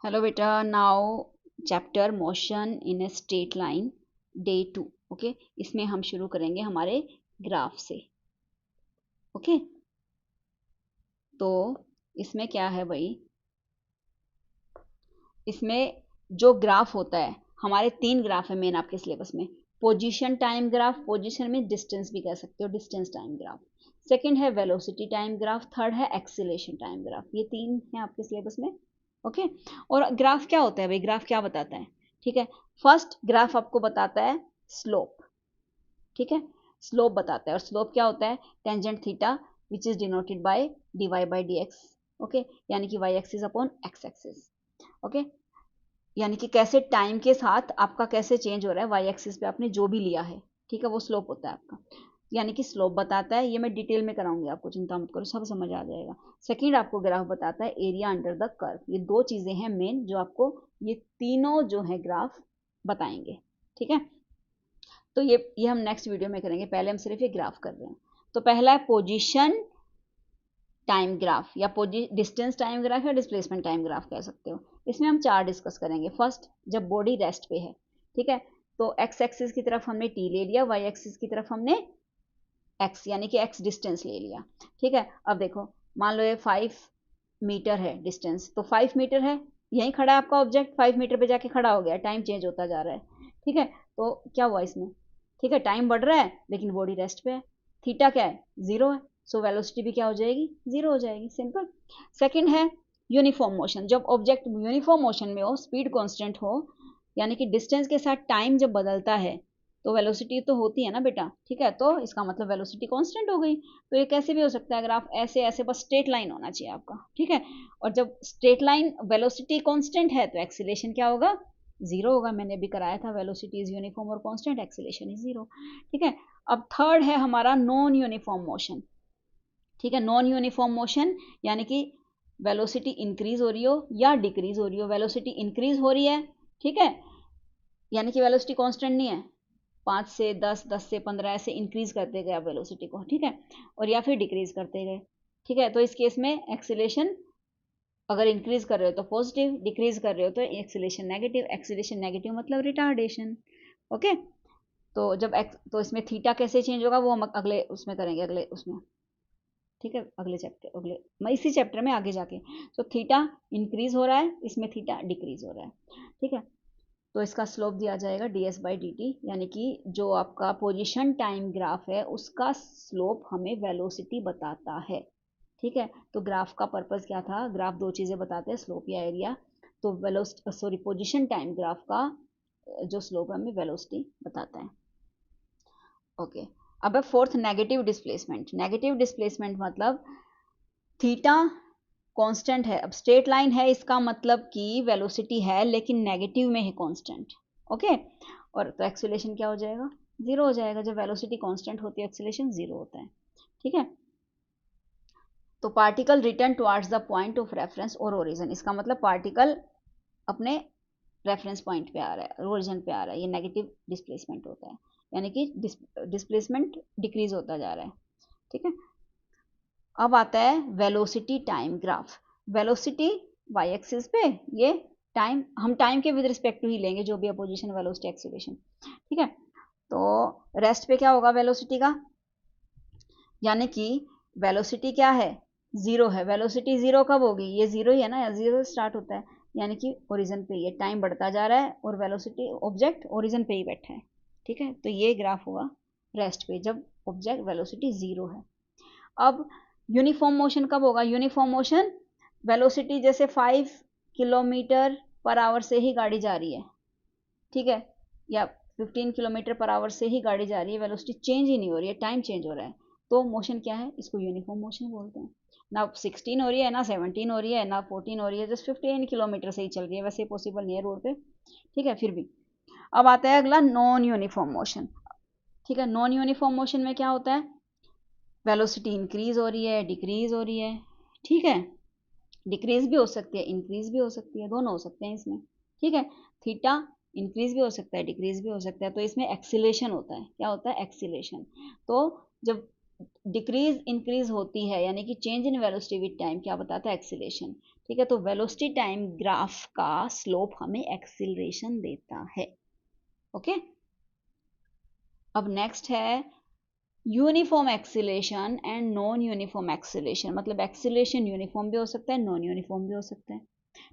Hello बेटा, now chapter motion in a straight line day 2। Okay, इसमें हम शुरू करेंगे हमारे ग्राफ से। ओके, तो इसमें क्या है भाई, इसमें जो ग्राफ होता है, हमारे 3 ग्राफ है मेन आपके सिलेबस में। पोजीशन टाइम ग्राफ, पोजीशन में डिस्टेंस भी कह सकते हो, डिस्टेंस टाइम ग्राफ। सेकंड है वेलोसिटी टाइम ग्राफ, थर्ड है एक्सीलरेशन टाइम ग्राफ। ये 3 है आपके सिलेबस में। ओके, और ग्राफ क्या होता है भाई, ग्राफ क्या बताता है? ठीक है, फर्स्ट ग्राफ आपको बताता है स्लोप। ठीक है, स्लोप बताता है, और स्लोप क्या होता है? Tangent theta which is denoted by D Y by D X. Okay, यानी कि Y axis upon X axis. Okay, यानी कि कैसे टाइम के साथ आपका कैसे चेंज हो रहा है वाई एक्सिस पे आपने जो भी लिया है। ठीक है, वो स्लोप होता है आपका, यानी कि स्लोप बताता है। ये मैं डिटेल में कराऊंगी आपको, चिंता मत करो, सब समझ आ जाएगा। सेकंड आपको ग्राफ बताता है एरिया अंडर द कर्व। ये 2 चीजें हैं मेन जो आपको ये तीनों जो है ग्राफ बताएंगे। ठीक है, तो ये हम नेक्स्ट वीडियो में करेंगे, पहले हम सिर्फ ये ग्राफ कर रहे हैं। तो पहला है पोजीशन टाइम ग्राफ, या डिस्टेंस टाइम ग्राफ, या डिस्प्लेसमेंट टाइम ग्राफ कह सकते हो। इसमें हम 4 डिस्कस करेंगे। फर्स्ट, जब बॉडी रेस्ट पे है, ठीक है, तो एक्स एक्सिस की तरफ हमने टी ले लिया, वाई एक्सिस की तरफ हमने एक्स यानी कि एक्स डिस्टेंस ले लिया। ठीक है, अब देखो, मान लो ये 5 मीटर है डिस्टेंस, तो 5 मीटर है, यहीं खड़ा है आपका ऑब्जेक्ट, 5 मीटर पे जाके खड़ा हो गया, टाइम चेंज होता जा रहा है। ठीक है, तो क्या हुआ इसमें? ठीक है, टाइम बढ़ रहा है लेकिन बॉडी रेस्ट पे है। थीटा क्या है? 0 है, सो वेलोसिटी भी क्या हो जाएगी? 0 हो जाएगी, सिंपल। सेकंड है यूनिफॉर्म मोशन। जब ऑब्जेक्ट यूनिफॉर्म मोशन में हो, स्पीड कांस्टेंट हो, यानी कि डिस्टेंस के साथ टाइम जब बदलता है, तो वेलोसिटी तो होती है ना बेटा। ठीक है, तो इसका मतलब वेलोसिटी कांस्टेंट हो गई। तो ये कैसे भी हो सकता है ग्राफ, ऐसे ऐसे, बस स्ट्रेट लाइन होना चाहिए आपका। ठीक है, और जब स्ट्रेट लाइन वेलोसिटी कांस्टेंट है तो एक्सीलरेशन क्या होगा? 0 होगा। मैंने भी कराया था, वेलोसिटी इज यूनिफॉर्म और कांस्टेंट, एक्सीलरेशन इज 0। ठीक है, अब थर्ड है हमारा नॉन यूनिफॉर्म मोशन। ठीक है, नॉन यूनिफॉर्म मोशन यानी कि वेलोसिटी इंक्रीज हो रही हो या डिक्रीज हो रही हो। वेलोसिटी इंक्रीज हो रही है, ठीक है, यानी कि वेलोसिटी कांस्टेंट नहीं है, 5 से 10, 10 से 15 ऐसे इंक्रीज करते गए आप वेलोसिटी को। ठीक है, और या फिर डिक्रीज करते गए। ठीक है, तो इस केस में एक्सीलरेशन अगर इंक्रीज कर रहे हो तो पॉजिटिव, डिक्रीज कर रहे हो तो एक्सीलरेशन नेगेटिव। एक्सीलरेशन नेगेटिव मतलब रिटार्डेशन। ओके, तो तो इसमें थीटा कैसे चेंज होगा वो हम अगले उसमें करेंगे, अगले उसमें। ठीक है, अगले चैप्टर, अगले मैं इसी चैप्टर में आगे जाके। तो थीटा इंक्रीज हो रहा है, इसमें थीटा डिक्रीज हो रहा है। ठीक है, तो इसका स्लोप दिया जाएगा D S by D T, यानी कि जो आपका पोजीशन टाइम ग्राफ है उसका स्लोप हमें वेलोसिटी बताता है। ठीक है, तो ग्राफ का पर्पस क्या था? ग्राफ 2 चीज़ें बताते हैं, स्लोप या एरिया। तो velocity, sorry, position time graph का जो स्लोप है हमें वेलोसिटी बताता है। ओके, अब है fourth, negative displacement. Negative displacement मतलब थीटा कांस्टेंट है, अब स्ट्रेट लाइन है, इसका मतलब कि वेलोसिटी है लेकिन नेगेटिव में है कांस्टेंट। ओके, और तो एक्सीलरेशन क्या हो जाएगा? 0 हो जाएगा। जब वेलोसिटी कांस्टेंट होती है एक्सीलरेशन 0 होता है। ठीक है, तो particle return towards the point of reference और ओरिजिन, इसका मतलब पार्टिकल अपने रेफरेंस पॉइंट पे आ रहा है, ओरिजिन पे आ रहा है, ये नेगेटिव डिस्प्लेसमेंट होता है, यानी कि डिस्प्लेसमेंट डिक्रीज होता जा रहा है। ठीक है, अब आता है velocity time graph. Velocity Y axis पे, ये टाइम, हम टाइम के विद रिस्पेक्ट टू ही लेंगे जो भी अपोजिशन, वेलोसिटी, एक्सीलरेशन। ठीक है, तो रेस्ट पे क्या होगा वेलोसिटी का? यानी कि वेलोसिटी क्या है? 0 है। वेलोसिटी 0 कब होगी? ये 0 ही है ना, या 0 स्टार्ट होता है, यानी कि ओरिजिन पे ये टाइम बढ़ता जा रहा है और वेलोसिटी ऑब्जेक्ट ओरिजिन पे ही बैठा है। ठीक है, तो ये ग्राफ होगा रेस्ट पे जब ऑब्जेक्ट वेलोसिटी 0 है। अब यूनिफॉर्म मोशन कब होगा? यूनिफॉर्म मोशन वेलोसिटी जैसे 5 किलोमीटर पर आवर से ही गाड़ी जा रही है, ठीक है, या 15 किलोमीटर पर आवर से ही गाड़ी जा रही है, वेलोसिटी चेंज ही नहीं हो रही है, टाइम चेंज हो रहा है, तो मोशन क्या है? इसको यूनिफॉर्म मोशन बोलते हैं। ना 16 हो रही है, ना 17 हो रही है, ना 14 हो रही है, जस्ट 15 किलोमीटर से ही चल रही है। वैसे पॉसिबल नहीं है रोड पे, ठीक है, फिर भी। अब आता है अगला, नॉन यूनिफॉर्म मोशन। ठीक है, नॉन यूनिफॉर्म मोशन में क्या होता है? वेलोसिटी इंक्रीज हो रही है, डिक्रीज हो रही है। ठीक है, डिक्रीज भी हो सकती है, इंक्रीज भी हो सकती है, दोनों हो सकते हैं इसमें। ठीक है, थीटा इंक्रीज भी हो सकता है, डिक्रीज भी हो सकता है, तो इसमें एक्सीलेशन होता है। क्या होता है? एक्सीलेशन। तो जब डिक्रीज इंक्रीज होती है, यानी कि change in velocity with time, क्या बताता है? एक्सीलेशन। ठीक है, तो वेलोसिटी टाइम ग्राफ का स्लोप हमें एक्सीलरेशन देता है। ओके, अब नेक्स्ट है uniform acceleration and non uniform acceleration. मतलब एक्सीलरेशन यूनिफॉर्म भी हो सकता है, नॉन यूनिफॉर्म भी हो सकता है।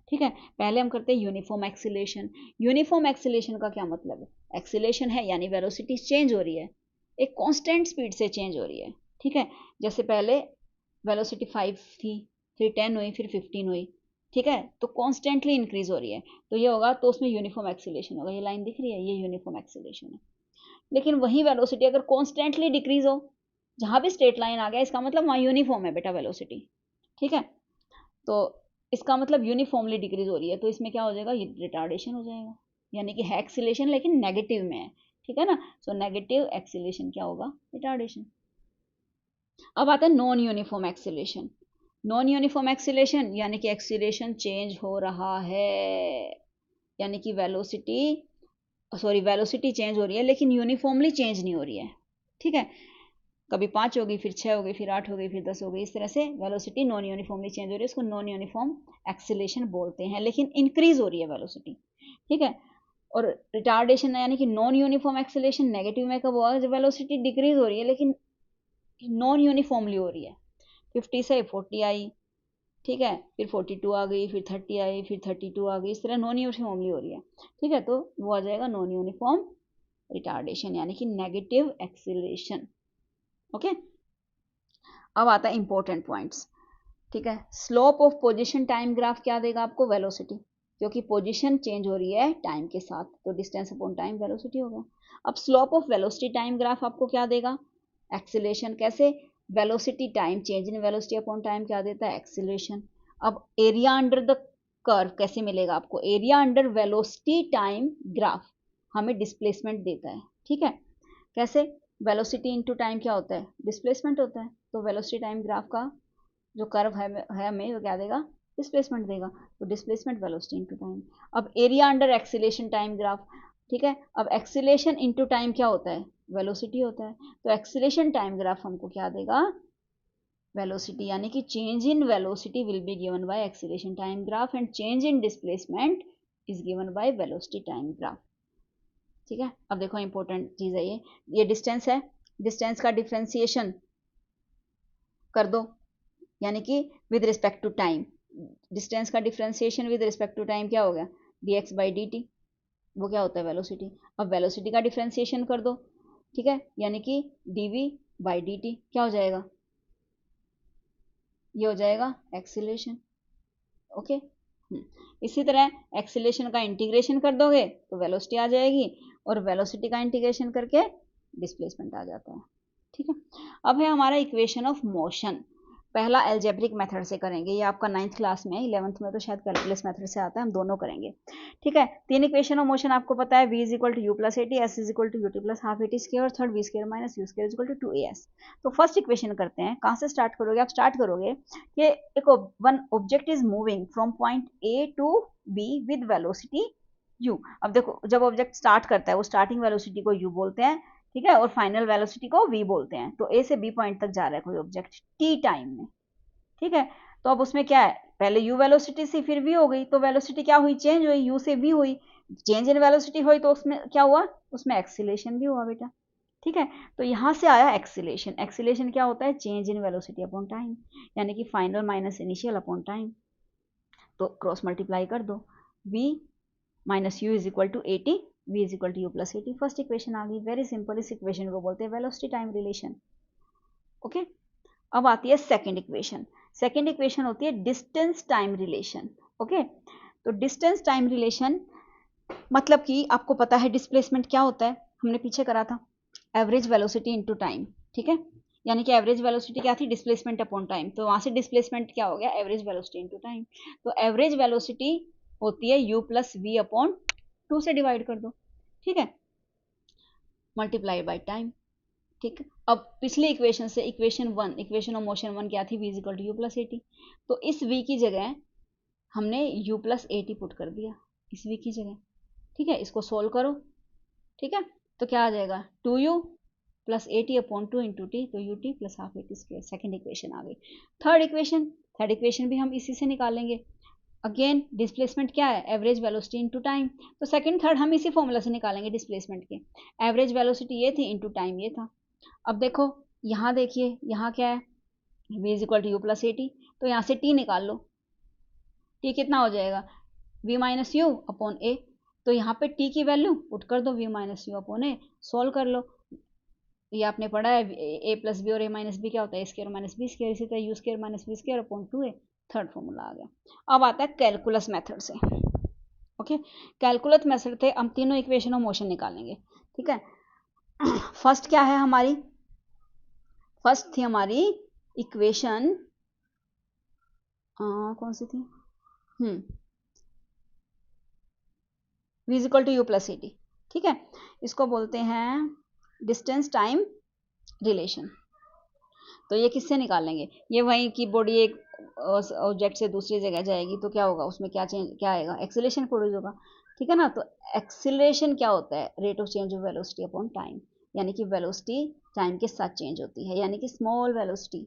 ठीक है, पहले हम करते हैं यूनिफॉर्म एक्सीलरेशन। यूनिफॉर्म एक्सीलरेशन का क्या मतलब है? एक्सीलरेशन है यानी वेलोसिटी चेंज हो रही है, एक कांस्टेंट स्पीड से चेंज हो रही है। ठीक है, जैसे पहले वेलोसिटी 5 थी, फिर 10 हुई, फिर 15 हुई। ठीक है, तो कॉन्स्टेंटली इंक्रीज हो रही है, तो ये होगा, तो उसमें यूनिफॉर्म एक्सीलरेशन होगा। ये लाइन दिख रही है, ये यूनिफॉर्म एक्सीलरेशन है। लेकिन वही वेलोसिटी अगर कॉन्स्टेंटली डिक्रीज हो, जहां भी स्ट्रेट लाइन आ गया, इसका मतलब वहां यूनिफॉर्म है बेटा वेलोसिटी। ठीक है, तो इसका मतलब यूनिफॉर्मली डिक्रीज हो रही है, तो इसमें क्या हो जाएगा, रिटार्डेशन हो जाएगा, यानी कि है एक्सीलरेशन लेकिन नेगेटिव में है। ठीक है ना, सो नेगेटिव एक्सीलरेशन क्या होगा, रिटार्डेशन। अब आता है non uniform acceleration. Non uniform acceleration यानी कि एक्सीलरेशन चेंज हो रहा है, यानी कि वेलोसिटी चेंज हो रही है लेकिन यूनिफॉर्मली चेंज नहीं हो रही है। ठीक है, कभी 5 हो गई, फिर 6 हो गई, फिर 8 हो गई, फिर 10 हो गई, इस तरह से वेलोसिटी नॉन यूनिफॉर्मली चेंज हो रही है, उसको नॉन यूनिफॉर्म एक्सीलरेशन बोलते हैं, लेकिन इंक्रीज हो रही है वेलोसिटी। ठीक है, और रिटार्डेशन यानी कि नॉन यूनिफॉर्म एक्सीलरेशन नेगेटिव में कब हुआ, जब वेलोसिटी डिक्रीज हो रही है लेकिन नॉन यूनिफॉर्मली हो रही है। 50 से 40 आई, ठीक है, फिर 42 आ गई, फिर 30 आई, फिर 32 आ गई, इस तरह नॉन यूनिफॉर्मली हो रही है। ठीक है, तो वो आ जाएगा नॉन यूनिफॉर्म रिटार्डेशन यानी कि नेगेटिव एक्सीलरेशन। ओके, अब आता है इंपॉर्टेंट पॉइंट्स। ठीक है, slope of position time graph क्या देगा आपको, वेलोसिटी, क्योंकि पोजीशन चेंज हो रही है टाइम के साथ, तो डिस्टेंस अपॉन टाइम वेलोसिटी होगा। अब slope of velocity time graph आपको क्या देगा, एक्सीलरेशन। कैसे, velocity time change in velocity upon time क्या देता है, एक्सीलरेशन। अब एरिया अंडर द कर्व कैसे मिलेगा आपको, area under velocity time graph हमें डिस्प्लेसमेंट देता है। ठीक है, कैसे, वेलोसिटी इनटू टाइम क्या होता है, डिस्प्लेसमेंट होता है, तो वेलोसिटी टाइम ग्राफ का जो कर्व है हमें वो क्या देगा, डिस्प्लेसमेंट देगा, तो डिस्प्लेसमेंट वेलोसिटी इनटू टाइम। अब area under acceleration time graph, ठीक है, अब एक्सीलरेशन इनटू टाइम क्या होता है, वेलोसिटी होता है, तो एक्सीलरेशन टाइम ग्राफ हमको क्या देगा, वेलोसिटी, यानी कि change in velocity will be given by acceleration time graph and change in displacement is given by velocity time graph. ठीक है, अब देखो इंपॉर्टेंट चीज है ये डिस्टेंस है, डिस्टेंस का डिफ्रेंसिएशन कर दो, यानी कि with respect to time, distance का differentiation with respect to time क्या हो गया, dx बाई dt, वो क्या होता है, वेलोसिटी। अब वेलोसिटी का डिफ्रेंसिएशन कर दो, ठीक है, यानी कि dv बाई dt क्या हो जाएगा, ये हो जाएगा एक्सीलरेशन। ओके, इसी तरह एक्सीलरेशन का इंटीग्रेशन कर दोगे तो वेलोसिटी आ जाएगी, और वेलोसिटी का इंटीग्रेशन करके डिस्प्लेसमेंट आ जाता है। ठीक है, अब है हमारा इक्वेशन ऑफ मोशन। पहला एल्जेब्रिक मेथड से करेंगे, ये आपका 9th क्लास में है, 11th में तो शायद कैलकुलस मेथड से आता है, हम दोनों करेंगे। ठीक है, 3 इक्वेशन ऑफ मोशन आपको पता है, v is equal to U plus AT, S is equal to UT plus half AT square, और third V square minus U square is equal to 2as। तो फर्स्ट इक्वेशन करते हैं, कहाँ से start करोगे, आप स्टार्ट करोगे कि एक one object is moving from point A to B with velocity u। अब देखो, जब ऑब्जेक्ट स्टार्ट करता है, वो स्टार्टिंग वेलोसिटी को u बोलते हैं, ठीक है, और फाइनल वेलोसिटी को v बोलते हैं। तो a से b पॉइंट तक जा रहा है कोई ऑब्जेक्ट t टाइम में। ठीक है, तो अब उसमें क्या है, पहले u वेलोसिटी से फिर v हो गई, तो वेलोसिटी क्या हुई, चेंज हुई, u से v हुई, चेंज इन वेलोसिटी हुई, तो उसमें क्या हुआ, उसमें एक्सीलरेशन भी हुआ बेटा। ठीक है, तो यहां से आया एक्सीलरेशन। एक्सीलरेशन क्या होता है, change in velocity upon time, यानी कि final minus initial upon time, तो क्रॉस मल्टीप्लाई कर दो, v minus U is equal to 80, v is equal to U plus 80, first equation आ गई। वेरी सिंपल, इस इक्वेशन को बोलते हैं वेलोसिटी टाइम रिलेशन। ओके, अब आती है सेकंड इक्वेशन। सेकंड इक्वेशन होती है डिस्टेंस टाइम रिलेशन। ओके, तो डिस्टेंस टाइम रिलेशन मतलब कि आपको पता है डिस्प्लेसमेंट क्या होता है, हमने पीछे करा था, एवरेज वेलोसिटी इनटू टाइम। ठीक है, यानी कि एवरेज वेलोसिटी क्या थी, डिस्प्लेसमेंट अपॉन टाइम, तो वहां से डिस्प्लेसमेंट क्या हो गया, एवरेज वेलोसिटी इनटू टाइम। तो एवरेज वेलोसिटी होती है u प्लस वी अपॉन 2 से डिवाइड कर दो, ठीक है, मल्टीप्लाई बाई टाइम। ठीक, अब पिछले इक्वेशन से इक्वेशन ऑफ मोशन वन क्या थी, v is equal to U plus 80, तो इस v की जगह हमने u प्लस 80 पुट कर दिया इस v की जगह। ठीक है, इसको सोल्व करो, ठीक है, तो क्या आ जाएगा, 2u plus 80 upon 2 into T, तो ut plus half 80 square, second equation आ गई। थर्ड इक्वेशन भी हम इसी से निकालेंगे, अगेन डिस्प्लेसमेंट क्या है, एवरेज वेलोसिटी इनटू टाइम। तो सेकंड थर्ड हम इसी फॉर्मूला से निकालेंगे डिस्प्लेसमेंट के। एवरेज वेलोसिटी ये थी इनटू टाइम ये था। अब देखो यहाँ देखिए यहाँ क्या है, v is equal to U plus A T, तो यहाँ से t निकाल लो, t कितना हो जाएगा v माइनस यू अपॉन ए। तो यहाँ पे t की वैल्यू पुट कर दो, v minus you upon A, solve कर लो। ये आपने पढ़ा है ए प्लस बी और ए माइनस बी क्या होता है, A square minus B square, इसी तरह U square minus B square upon 2a, third formula आ गया। अब आता है कैलकुलस मेथड से। ओके, कैलकुलस मेथड थे, हम तीनों इक्वेशन ऑफ मोशन निकालेंगे। ठीक है, फर्स्ट क्या है हमारी, फर्स्ट थी हमारी इक्वेशन कौन सी थी, v is equal to U plus A T. ठीक है, इसको बोलते हैं डिस्टेंस टाइम रिलेशन। तो ये किससे निकालेंगे, ये वही कि बॉडी एक ऑब्जेक्ट से दूसरी जगह जाएगी तो क्या होगा, उसमें क्या चेंज, क्या आएगा, एक्सीलरेशन प्रोड्यूस होगा। ठीक है ना, तो एक्सीलरेशन क्या होता है, rate of change of velocity upon time, यानी कि वेलोसिटी टाइम के साथ चेंज होती है, यानी कि स्मॉल वेलोसिटी।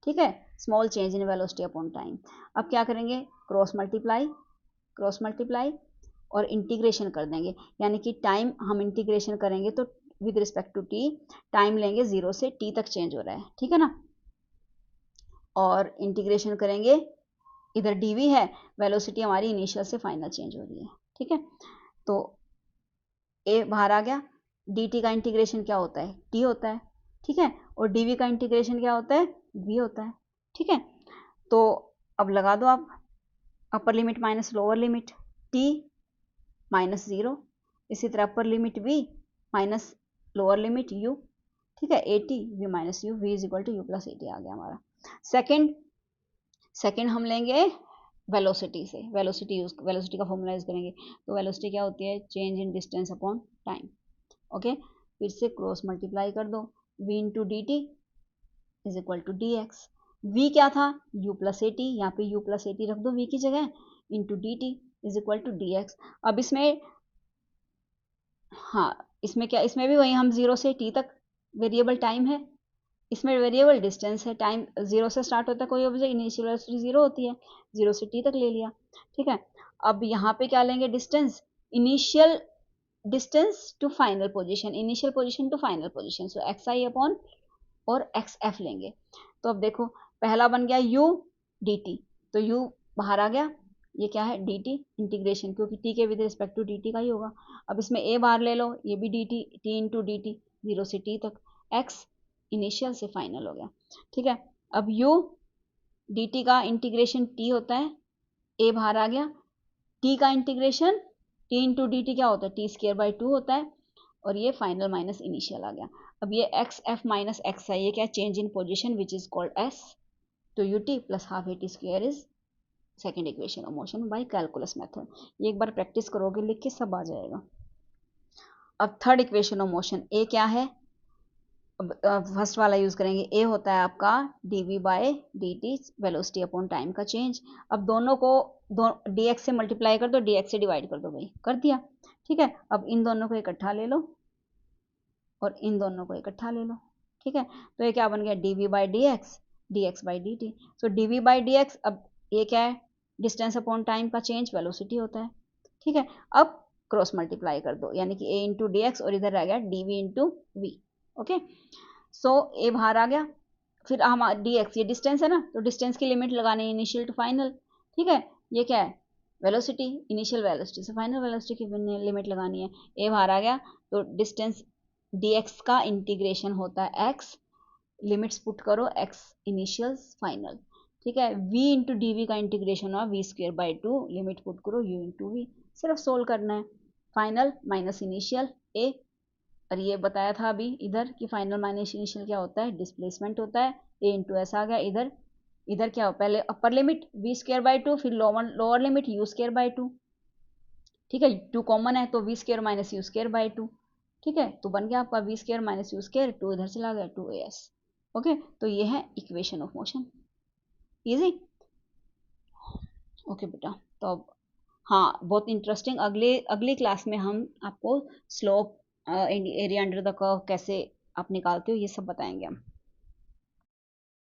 ठीक है, small change in velocity upon time. अब क्या करेंगे, क्रॉस मल्टीप्लाई और इंटीग्रेशन कर देंगे, यानी कि टाइम हम इंटीग्रेशन करेंगे तो with respect to T time लेंगे 0 से t तक चेंज हो रहा है। ठीक है ना, और इंटीग्रेशन करेंगे, इधर dv है, वेलोसिटी हमारी इनिशियल से फाइनल चेंज हो रही है। ठीक है, तो a बाहर आ गया, dt का इंटीग्रेशन क्या होता है, t होता है। ठीक है, और dv का इंटीग्रेशन क्या होता है, v होता है। ठीक है, तो अब लगा दो आप, upper limit minus lower limit t minus 0, इसी तरह upper limit v minus lower limit u। ठीक है, A T V minus U, V is equal to U plus A T आ गया हमारा। सेकंड हम लेंगे वेलोसिटी से, वेलोसिटी का फॉर्मूला यूज करेंगे। तो वेलोसिटी क्या होती है, change in distance upon time. Okay, फिर से क्रॉस मल्टीप्लाई कर दो, v into D T is equal to D X. V क्या था, u प्लस ए टी, यहाँ पे u प्लस ए टी रख दो v की जगह, into D T is equal to D X. अब इसमें हाँ, इसमें क्या, इसमें भी वही हम 0 से t तक वेरिएबल टाइम है, इसमें वेरिएबल डिस्टेंस है। टाइम 0 से स्टार्ट होता है कोई ऑब्जेक्ट, इनिशियल वेलोसिटी 0 होती है, 0 से t तक ले लिया। ठीक है, अब यहाँ पे क्या लेंगे, distance, initial distance to final position, initial position to final position, so X I upon और एक्स एफ लेंगे। तो अब देखो पहला बन गया u dt, तो u बाहर आ गया, ये क्या है dt इंटीग्रेशन, क्योंकि t के विद रिस्पेक्ट टू dt का ही होगा। अब इसमें a बाहर ले लो, ये भी dt, t into D T 0 से t तक, x इनिशियल से फाइनल हो गया। ठीक है, अब u dt का इंटीग्रेशन t होता है, a बाहर आ गया, t का integration t into D T क्या होता है, टी स्क्वायर बाई 2 होता है, और ये फाइनल माइनस इनिशियल आ गया। अब ये X F minus X I, ये क्या, change in position which is called S, तो U T plus half A T square is second equation of motion by calculus method. ये एक बार प्रैक्टिस करोगे, लिख के सब आ जाएगा। अब थर्ड इक्वेशन ऑफ मोशन, ए क्या है, फर्स्ट वाला यूज करेंगे, ए होता है आपका dv by dt velocity upon time का चेंज। अब दोनों को dx से मल्टीप्लाई कर दो, dx से डिवाइड कर दो, भाई कर दिया। ठीक है, अब इन दोनों को इकट्ठा ले लो और इन दोनों को इकट्ठा ले लो। ठीक है, तो ये क्या बन गया, dv by dx, dx by dt। So dv by dx, अब ये क्या है, डिस्टेंस अपॉन टाइम का चेंज वेलोसिटी होता है। ठीक है, अब क्रॉस मल्टीप्लाई कर दो, यानी कि a इंटू डी एक्स और इधर आ गया dv इंटू वी। ओके, सो ए बाहर आ गया, फिर हम डी एक्स, ये डिस्टेंस है ना, तो डिस्टेंस की लिमिट लगानी है इनिशियल टू फाइनल। ठीक है, ये क्या है, वेलोसिटी, इनिशियल वेलोसिटी से फाइनल वेलोसिटी की लिमिट लगानी है। ए बाहर आ गया, तो डिस्टेंस dx का इंटीग्रेशन होता है x, लिमिट्स पुट करो, x इनिशियल फाइनल। ठीक है, v इंटू डी वी का इंटीग्रेशन हुआ v square by 2, limit put करो u इंटू वी, सिर्फ सोल्व करना है, फाइनल माइनस इनिशियल a। और ये बताया था अभी इधर कि फाइनल माइनस इनिशियल क्या होता है, डिस्प्लेसमेंट होता है, a इंटू एस आ गया। इधर क्या हो, पहले अपर लिमिट v स्क्वेयर बाई 2, फिर lower limit u square by 2। ठीक है, 2 कॉमन है तो v square minus u square by 2। ठीक है, तो बन गया आपका v square minus you square, 2 इधर चला गया, 2as। ओके, तो ये है equation of motion, easy. Okay बेटा, तो अब हाँ, बहुत इंटरेस्टिंग, अगली क्लास में हम आपको slope, area under the curve कैसे आप निकालते हो, ये सब बताएंगे हम।